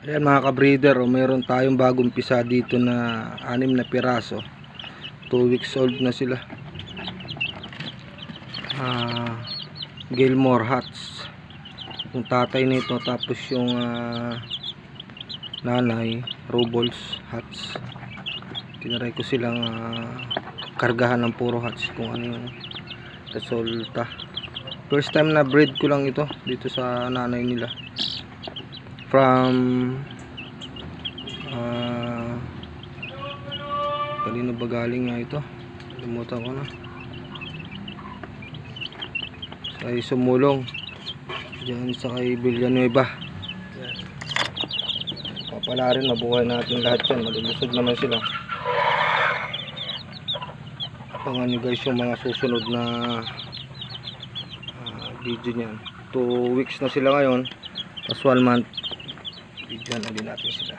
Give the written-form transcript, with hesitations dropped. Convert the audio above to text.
Ayan mga ka-breeder, mayroon tayong bagong pisa dito na 6 na piraso. 2 weeks old na sila. Gilmore Hats yung tatay nito, tapos yung nanay Robles Hats. Tinaray ko silang kargahan ng puro hats kung ano yung resulta. First time na breed ko lang ito dito sa nanay nila. From kanino ba galing nga ito? Limutan ko na. Sa Sumulong diyan sa kay Villanueva. Papala rin, mabuhay natin lahat yan. Malulusog naman sila. Abangan nyo guys yung mga susunod na video nyan. 2 weeks na sila ngayon, tapos 1 month. Bigyan na din natin sila.